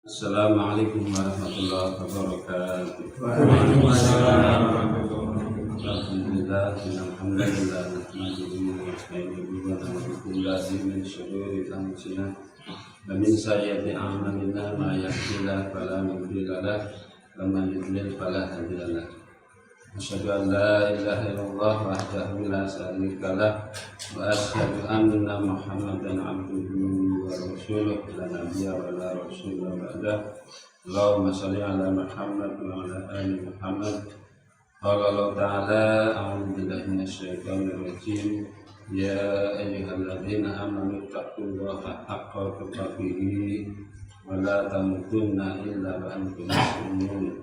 Assalamualaikum warahmatullahi wabarakatuh. Waalaikumsalam. Alhamdulillah, alhamdulillah, nahmaduhu wa nasta'inuhu wa na'udzu billahi min syururi anfusina wa min sayyiati a'malina ma yahdihillahu fala mudilla lahu wa man yudlil fala hadiya lahu. Asyhadu an la ilaha illallah wahdahu la syarika lahu wa asyhadu anna Muhammadan abduhu wa rasuluh la nabiyya wa la rasula ba'da. Allahumma shalli ala Muhammad wa ala ali Muhammad. Qala Allah ta'ala a'udzu billahi minasyaitonir rajim. Ya ayyuhalladzina amanu taqullaha haqqa tuqatih wa la tamutunna illa wa antum muslimun.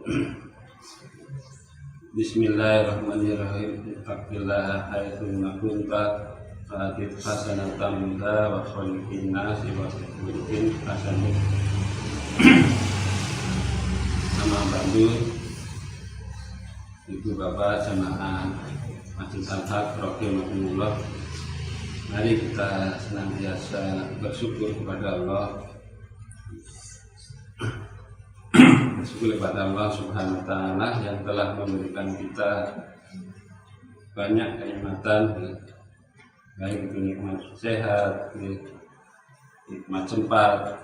Bismillahirrahmanirrahim. Ittaqillaha haitsu ma kunta fa'atit hasanatan wa khaliqin nasi wa khuluqin hasanah. Nama bantu Ibu Bapak jamaah Masjid Al-Haq rahimahumullah. Mari kita senantiasa bersyukur kepada Allah. Bersyukur kepada Allah Subhanahu wa ta'ala yang telah memberikan kita banyak kenikmatan, baik itu nikmat sehat, nikmat sempat,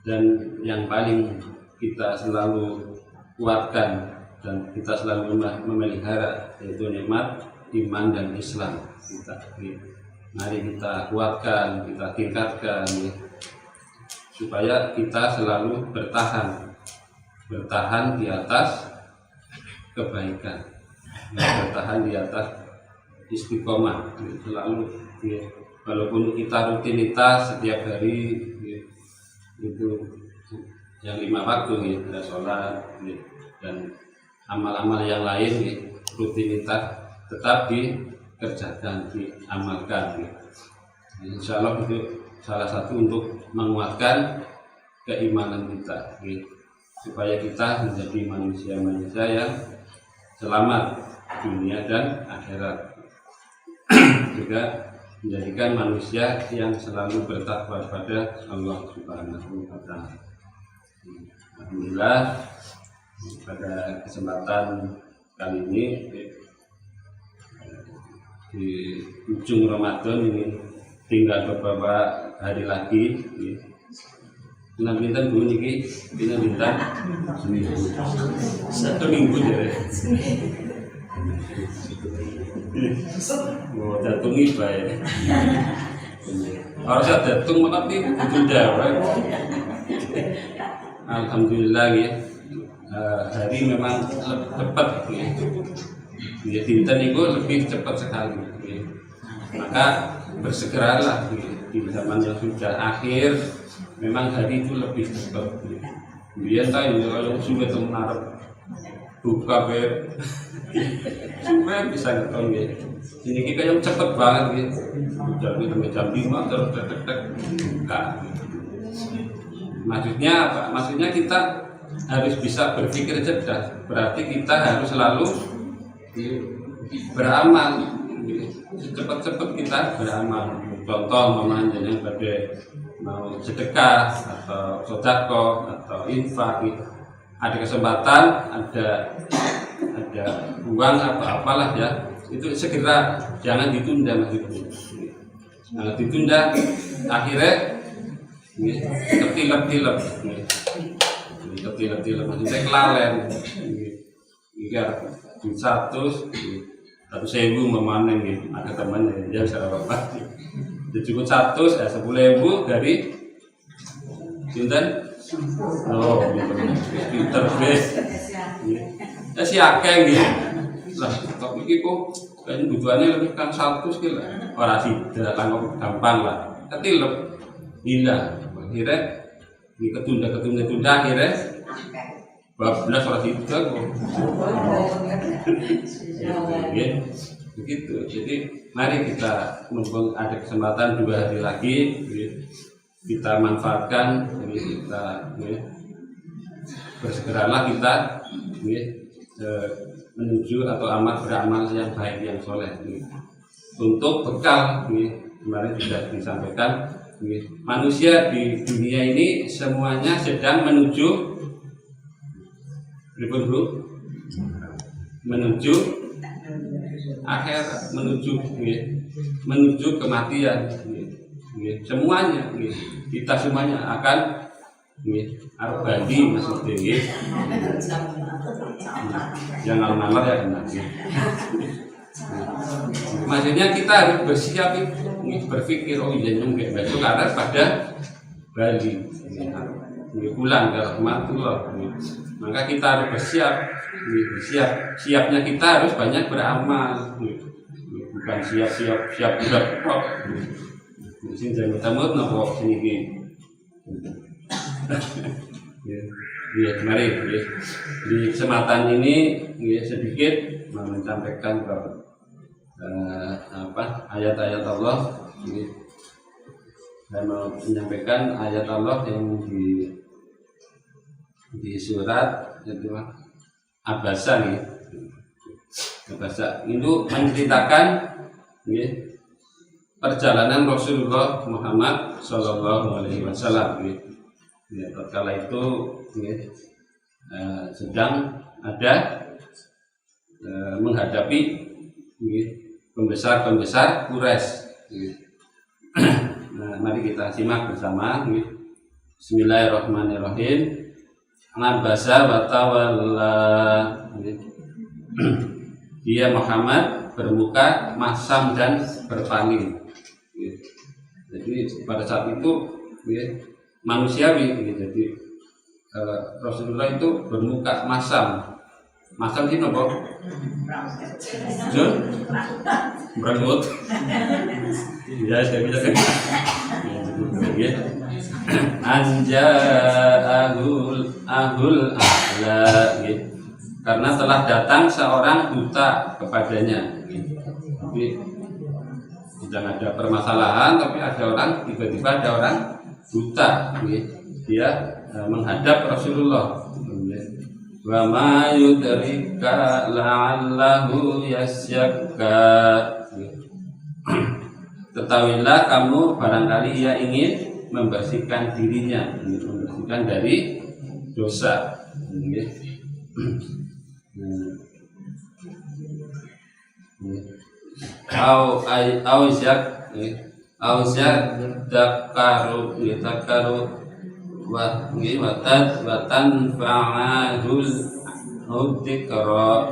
dan yang paling kita selalu kuatkan dan kita selalu memelihara yaitu nikmat iman dan Islam kita. Mari kita kuatkan, kita tingkatkan supaya kita selalu bertahan di atas kebaikan, bertahan di atas istiqomah selalu. Walaupun kita rutinitas setiap hari itu yang 5 waktu ada sholat dan amal-amal yang lain rutinitas tetap dikerjakan, diamalkan. Insya Allah itu salah satu untuk menguatkan keimanan kita, supaya kita menjadi manusia-manusia yang selamat dunia dan akhirat, juga menjadikan manusia yang selalu bertakwa kepada Allah Subhanahu wa ta'ala. Alhamdulillah, pada kesempatan kali ini di ujung Ramadan ini tinggal beberapa hari lagi. Enam bintang dulu nih, bintang satu minggu jadi. Mau datungi baik. Harus datung tapi ditunda. Alhamdulillah ya. Hari memang cepat ya. Ya bintang itu lebih cepat sekali. Maka bersegeralah di zaman yang sudah akhir, memang hari itu lebih cepat. Biar tahu kalau sudah menaruh buka supaya bisa ngetong ya. Ini kita yang cepet banget gitu. Jam 5 terus tek buka. Maksudnya apa? Maksudnya kita harus bisa berpikir cerdas. Berarti kita harus selalu beramal. Cepat-cepat kita beramal. Contoh mamanya pada mau sedekah atau sedekah atau infak gitu. Ada kesempatan, ada uang apalah ya, itu segera, jangan ditunda maksudnya. Jangan ditunda, akhirnya ketilep maksudnya kelalen. Jika 100.000 memanen gitu, ada temannya dia bisa apa? Cukup 10.000 dari Sinten? Oh, pinter wis. Ya si akeh gitu. Lah, tapi iki kok kayaknya tujuannya lebih kan 100 kilo. Ora sih, datang gampang lah. Ketilep. Hilang. Akhirnya ketunda akhirnya bablas ora sida kok. Begitu. Jadi mari kita mumpung ada kesempatan 2 hari lagi kita manfaatkan, kita bersegeralah kita menuju atau beramal yang baik, yang soleh untuk bekal. Kemarin sudah disampaikan Manusia di dunia ini semuanya sedang menuju menuju akhirat, menuju kematian. Semuanya kita semuanya akan arbadi maksudnya yang ngalor ya enak. Maksudnya kita harus bersiap berpikir oh iya nyungkek besok karena pada Bali pulang ke rahmatullah, maka kita harus bersiap. Siapnya kita harus banyak beramal, bukan siap udah kok sini jangan tamu nopo sini mari di kesempatan ini sedikit menyampaikan ayat-ayat Allah. Saya mau menyampaikan ayat Allah yang di surat Abasa Abasa itu menceritakan perjalanan Rasulullah Muhammad Sallallahu Alaihi Wasallam. Tatkala itu sedang ada menghadapi pembesar Quraisy. Nah, mari kita simak bersama. Bismillahirrahmanirrahim. Abasa wa tawalla. Dia Muhammad bermuka masam dan berpaling. Jadi pada saat itu manusiawi. Jadi Rasulullah itu bermuka masam. Masam itu apa? Jun? Berangut. Ya, saya bisa kan. Anja ahul ahla. Karena telah datang seorang buta kepadanya. Jadi sedang ada permasalahan, tapi ada orang tiba-tiba ada orang buta. Dia menghadap Rasulullah. Wa ma yudrika la'allahu yasyakka. Ketahuilah kamu barangkali ia ingin membersihkan dirinya, membersihkan dari dosa. Takaru watan fa'adul dzikra.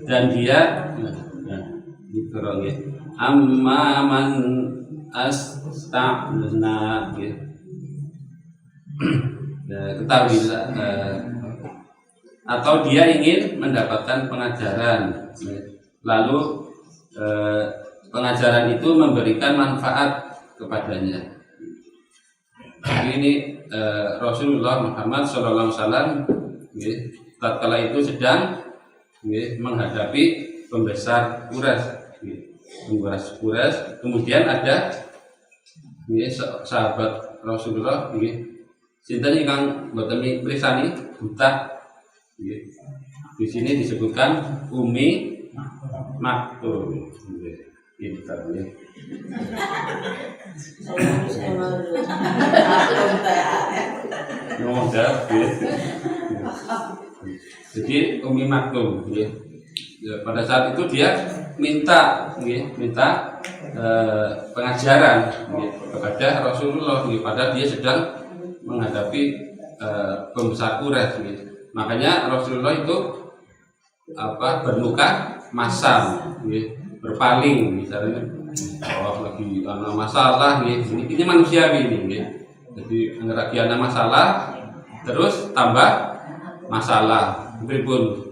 Dan dia amma man asta'na. Ketahuilah atau dia ingin mendapatkan pengajaran, lalu pengajaran itu memberikan manfaat kepadanya. Ini Rasulullah Muhammad SAW tatkala itu sedang menghadapi pembesar Quraisy. Kemudian ada sahabat Rasulullah sinten ingkang boten mirsani buta. Di sini disebutkan Umi Maktum. Pintar ya. Jadi Umi Maktum ya. Pada saat itu dia minta pengajaran kepada Rasulullah padahal dia sedang menghadapi pembesar Quraisy. Makanya Rasulullah itu bermuka masam, berpaling misalnya. Lagi ada masalah ini manusiawi ini. Jadi lagi ada masalah terus tambah masalah. Pripun?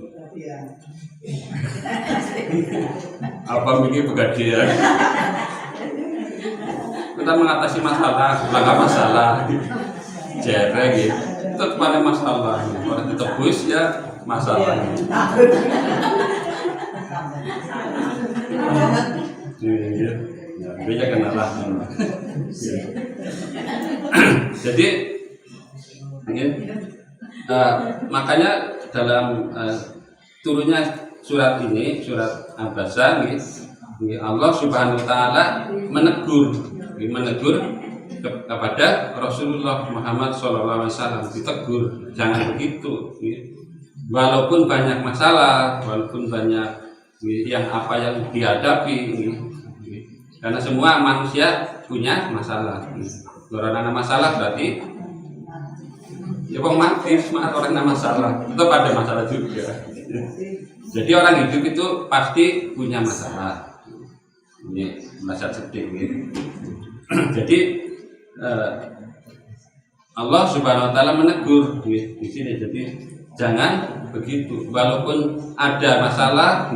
Apa mikir pegadaian? Kita mengatasi masalah, langkah masalah, jereng gitu. Itu kemana masalah? Kalau ditebus ya masalah. Beda kenalah. Jadi, makanya dalam turunnya surat ini, surat Abasa, Allah Subhanahu wa taala menegur kepada Rasulullah Muhammad SAW, ditegur jangan begitu. Walaupun banyak masalah, walaupun banyak yang dihadapi, karena semua manusia punya masalah. Kalau ada masalah berarti ya bang mati, semua orang ada masalah, tetap ada masalah juga. Jadi orang hidup itu pasti punya masalah. Ini masalah sedih. Jadi Allah Subhanahu wa taala menegur di sini. Jadi jangan begitu. Walaupun ada masalah,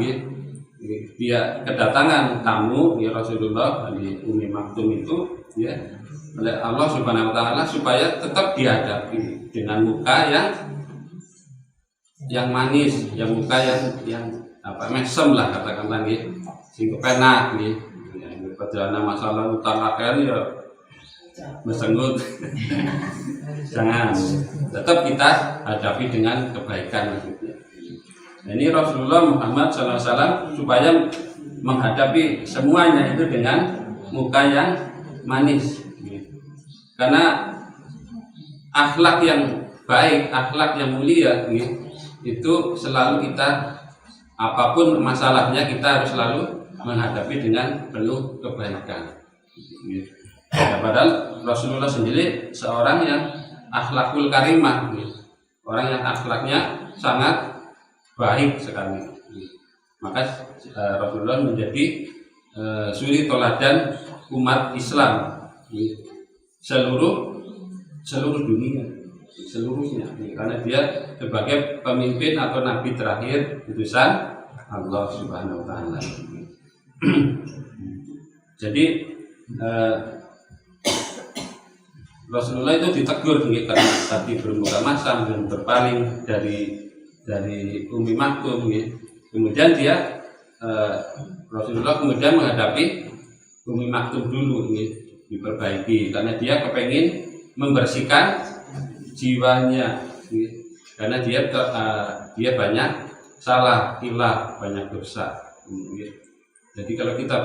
dia kedatangan tamu ya Rasulullah di Ummi Maktum itu ya oleh Allah Subhanahu wa taala supaya tetap dihadapi dengan muka yang manis, yang muka yang mesem lah katakanlah nggih, sing kepenak nggih. Perjalanan masalah utamakan ya mesengut. Jangan, tetap kita hadapi dengan kebaikan maksudnya. Nah, ini Rasulullah Muhammad SAW supaya menghadapi semuanya itu dengan muka yang manis. Karena akhlak yang baik, akhlak yang mulia itu selalu kita, apapun masalahnya kita harus selalu menghadapi dengan penuh kebaikan. Ya, padahal Rasulullah sendiri seorang yang akhlakul karimah, orang yang akhlaknya sangat baik sekali. Maka Rasulullah menjadi suri toladan umat Islam seluruh dunia, seluruhnya, karena dia sebagai pemimpin atau nabi terakhir utusan Allah Subhanahu wa taala. Jadi Rasulullah itu ditegur karena tadi bermuka masam dan berpaling dari Ummi Maktum. Kemudian dia Rasulullah kemudian menghadapi Ummi Maktum dulu, diperbaiki karena dia kepengin membersihkan jiwanya, karena dia banyak salah, hilang, banyak dosa. Jadi kalau kita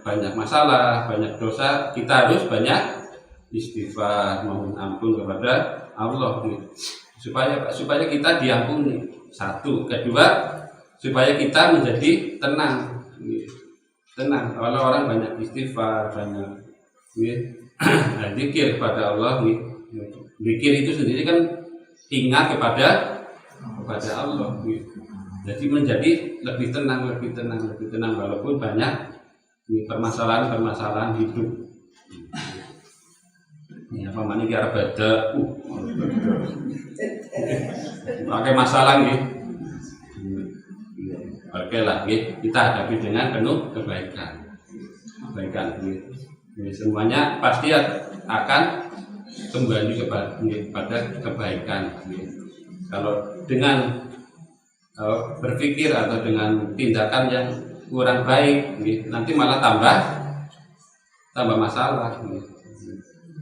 banyak masalah, banyak dosa, kita harus banyak istighfar, mohon ampun kepada Allah supaya kita diampuni. Satu, kedua, supaya kita menjadi tenang. Kalau orang banyak istighfar, banyak zikir kepada Allah, zikir itu sendiri kan ingat kepada Allah. Jadi menjadi lebih tenang walaupun banyak permasalahan hidup. Ini apa mana kira beda, pakai masalah nih. Oke lah, kita hadapi dengan penuh kebaikan. Ini semuanya pasti akan kembali kepada kebaikan. Kalau dengan berpikir atau dengan tindakan yang kurang baik, nanti malah tambah masalah.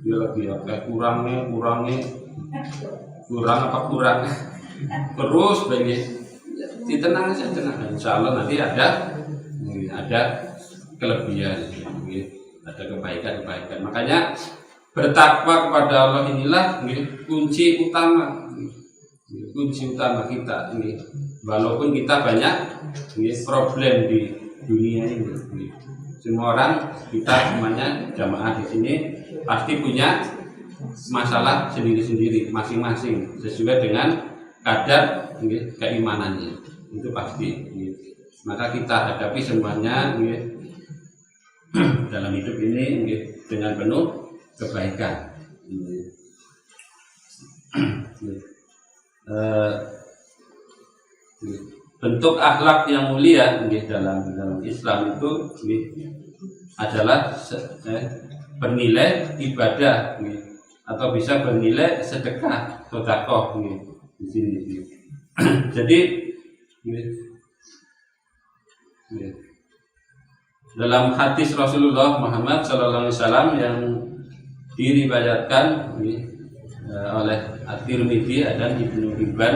Dia lagi kurang terus begini, tenang saja, insya Allah nanti ada kelebihan, ada kebaikan. Makanya bertakwa kepada Allah inilah kunci utama kita ini. Walaupun kita banyak problem di dunia ini, semua orang, kita semuanya jamaah di sini pasti punya masalah sendiri-sendiri, masing-masing sesuai dengan kadar keimanannya, itu pasti. Maka kita hadapi semuanya dalam hidup ini dengan penuh kebaikan. Bentuk akhlak yang mulia dalam Islam itu adalah bernilai ibadah atau bisa bernilai sedekah, sedekah di sini. Jadi dalam hadis Rasulullah Muhammad SAW yang diriwayatkan oleh At-Tirmidzi dan Ibnu Hibban,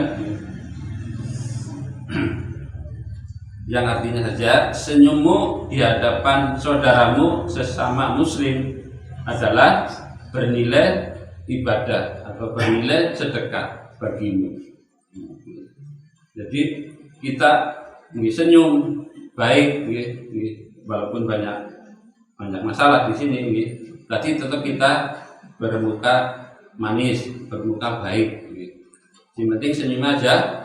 yang artinya saja senyummu di hadapan saudaramu sesama muslim adalah bernilai ibadah atau bernilai sedekah bagimu. Jadi kita senyum baik, walaupun banyak masalah di sini, tapi tetap kita bermuka manis, bermuka baik. Yang penting senyum aja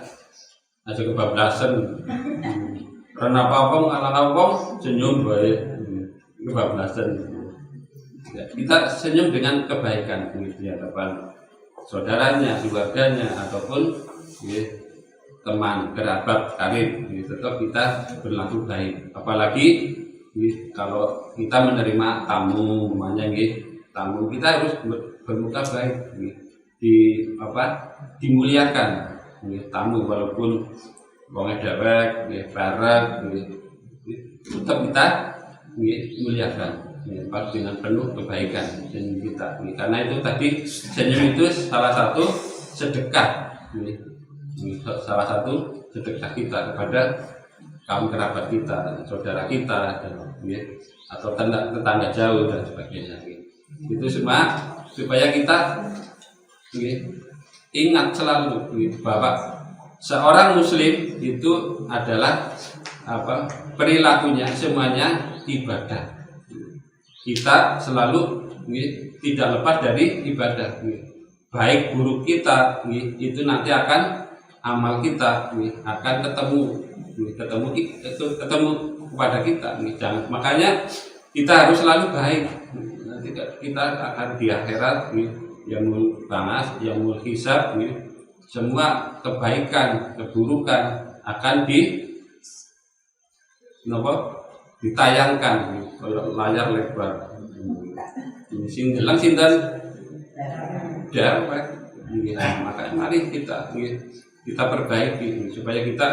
kebablasan. Karena apa-apa ngalah apa senyum baik, kebablasan. Ya, kita senyum dengan kebaikan di hadapan saudaranya, keluarganya, ataupun teman, kerabat, karib. Tetap kita berlaku baik. Apalagi kalau kita menerima tamu, tamu kita harus bermuka baik, dimuliakan tamu walaupun wongnya dewek, bareng, tetap kita muliakan dengan penuh kebaikan senyum kita. Karena itu tadi senyum itu salah satu sedekah, salah satu sedekah kita kepada kaum kerabat kita, saudara kita, atau tetangga jauh dan sebagainya. Itu semua supaya kita ingat selalu bahwa seorang muslim itu adalah perilakunya semuanya ibadah. Kita selalu tidak lepas dari ibadah. Baik buruk kita itu nanti akan amal kita akan ketemu kepada kita. Makanya kita harus selalu baik. Nanti kita akan di akhirat yaumul ba'ats, yaumul hisab, semua kebaikan, keburukan akan ditayangkan layar lebar. Sinten dewek. Maka mari kita perbaiki supaya kita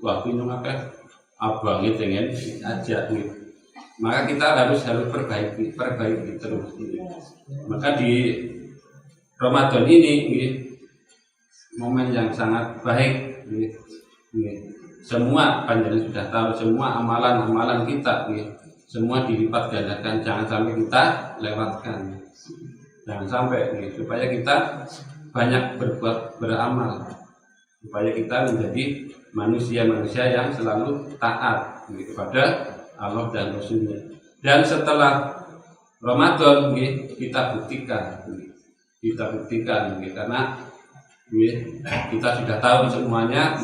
waktu nyumakan abang dengan aja. Maka kita harus perbaiki terus. Maka di Ramadan ini momen yang sangat baik. Semua panjenengan sudah tahu, semua amalan-amalan kita semua dilipat gandakan, jangan sampai kita lewatkan. Jangan sampai supaya kita banyak beramal, supaya kita menjadi manusia-manusia yang selalu taat kepada Allah dan Rasulnya. Dan setelah Ramadan kita buktikan karena kita sudah tahu semuanya.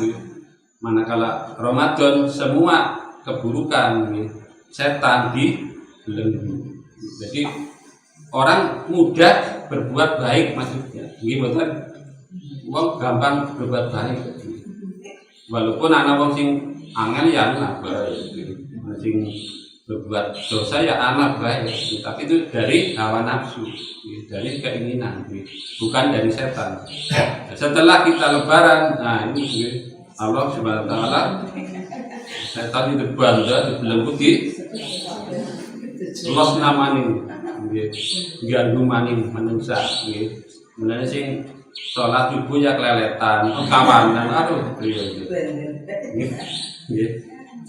Manakala Ramadan semua keburukan setan dibelenggu. Jadi orang mudah berbuat baik, maksudnya betul. Wong gampang berbuat baik. Walaupun anak wong sing angel ya anak baik, sing berbuat dosa ya anak baik, tapi itu dari hawa nafsu, dari keinginan, bukan dari setan. Setelah kita lebaran, nah ini Allah Subhanahu wa taala setan itu bangga dibelenggu di los namani ganggu maning menungsa menane sing salat subuh ya keleletan kawanan aduh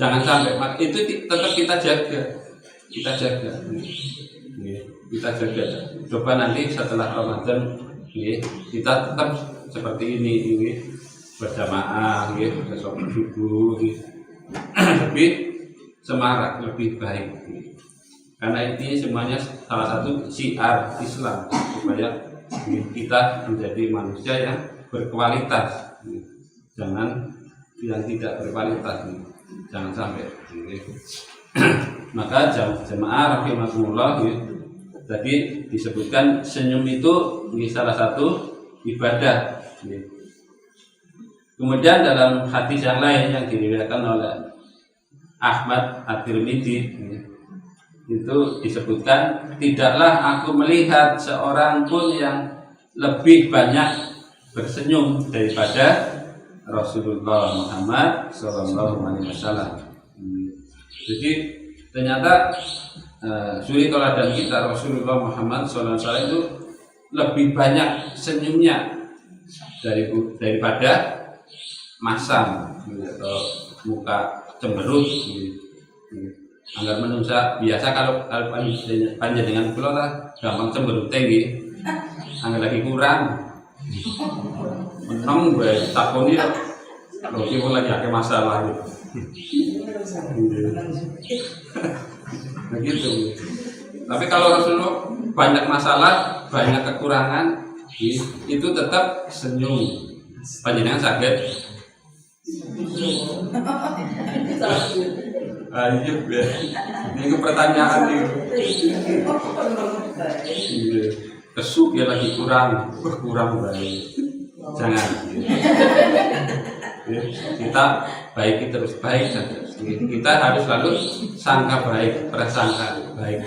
jangan sampai itu tetap kita jaga coba nanti setelah Ramadan kita tetap seperti ini berjamaah besok subuh lebih semarak, lebih baik karena ini semuanya salah satu syiar Islam supaya kita menjadi manusia yang berkualitas, jangan yang tidak berkualitas, jangan sampai. Maka jemaah rahimakumullah, tadi disebutkan senyum itu salah satu ibadah. Kemudian dalam hadis yang lain yang diriwayatkan oleh Ahmad At-Tirmidzi itu disebutkan, tidaklah aku melihat seorang pun yang lebih banyak bersenyum daripada Rasulullah Muhammad SAW. Jadi ternyata suri teladan kita Rasulullah Muhammad SAW itu lebih banyak senyumnya daripada masam atau muka cemberut anggar menungsa biasa kalau panjenengan kula lah gampang cemberut tinggi anggar lagi kurang menang gue takoni lho iki wong lagi akeh masalah gitu. Begitu. Tapi kalau Rasulullah banyak masalah, banyak kekurangan, itu tetap senyum. Panjenengan sakit? Ayo ya. Ini pertanyaan nih. Kesuk ya lagi kurang baik. Jangan. Kita baiki terus baik saja. Kita harus selalu sangka baik, prasangka baik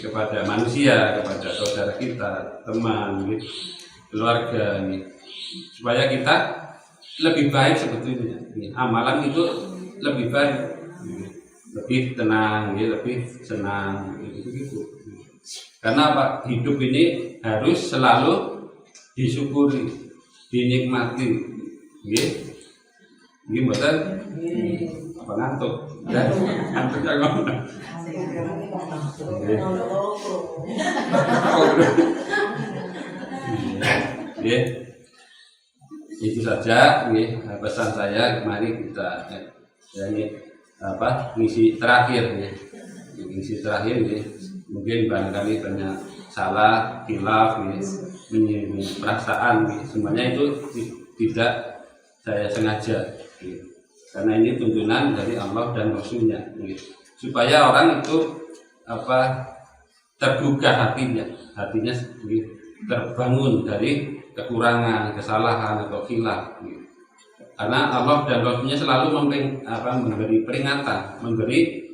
kepada manusia, kepada saudara kita, teman, keluarga, supaya kita lebih baik sebetulnya. Amalan itu lebih baik, lebih tenang, lebih senang, gitu. Karena apa? Hidup ini harus selalu disyukuri, dinikmati. Ini betul. Apa ngantuk? Ya, ngantuk ya ngomong. Ya, itu saja. Pesan saya. Mari kita ngisi terakhir. Ngisi terakhir. Mungkin barangkali banyak salah, khilaf, menyinggung perasaan. Semuanya itu tidak saya sengaja, karena ini tuntunan dari Allah dan Rasulnya, supaya orang itu tergugah hatinya terbangun dari kekurangan, kesalahan atau khilaf, karena Allah dan Rasulnya selalu memberi peringatan, memberi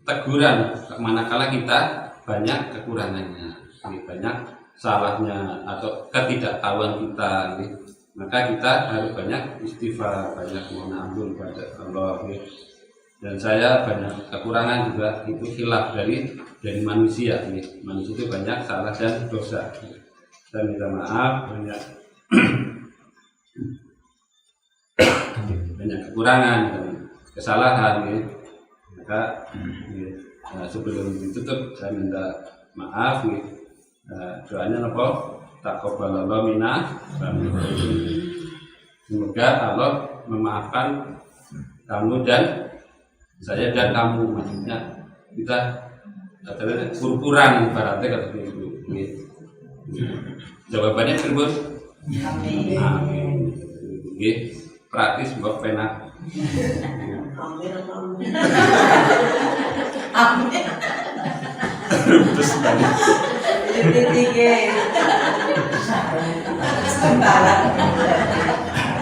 teguran manakala kita banyak kekurangannya, banyak salahnya atau ketidaktahuan kita. Maka kita harus banyak istighfar, banyak mohon ampun kepada Allah. Dan saya banyak kekurangan juga, itu khilaf dari manusia. Manusia itu banyak salah dan dosa. Saya minta maaf banyak kekurangan dan kesalahan. Maka sebelum ditutup saya minta maaf. Doanya apa? Taqabbalallahu minna. Semoga Allah memaafkan kamu dan saya dan kamu, maksudnya kita kurang ibaratnya kata itu. Jawabannya tersebut. Amin. Praktis buat pena. Amin. Terus banyak.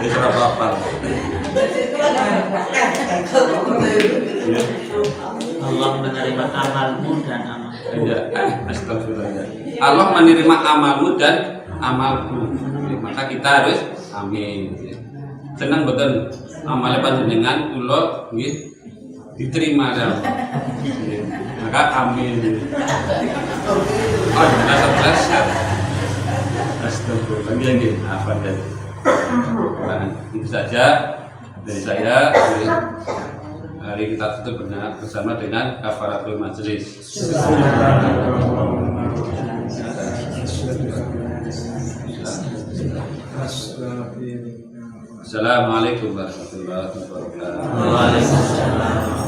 Itu apa? Allah menerima amalmu dan amal. Astagfirullah. Allah menerima amalmu dan amalku. Maka kita harus amin. Senang betul amalnya panjenengan kula nggih diterima dan maka amin. Oh, jelas. Astagfirullah. Lagi apa dan itu saja dari saya. Hari kita tutup bersama dengan kafaratul majelis. Assalamualaikum warahmatullahi wabarakatuh. Waalaikumsalam.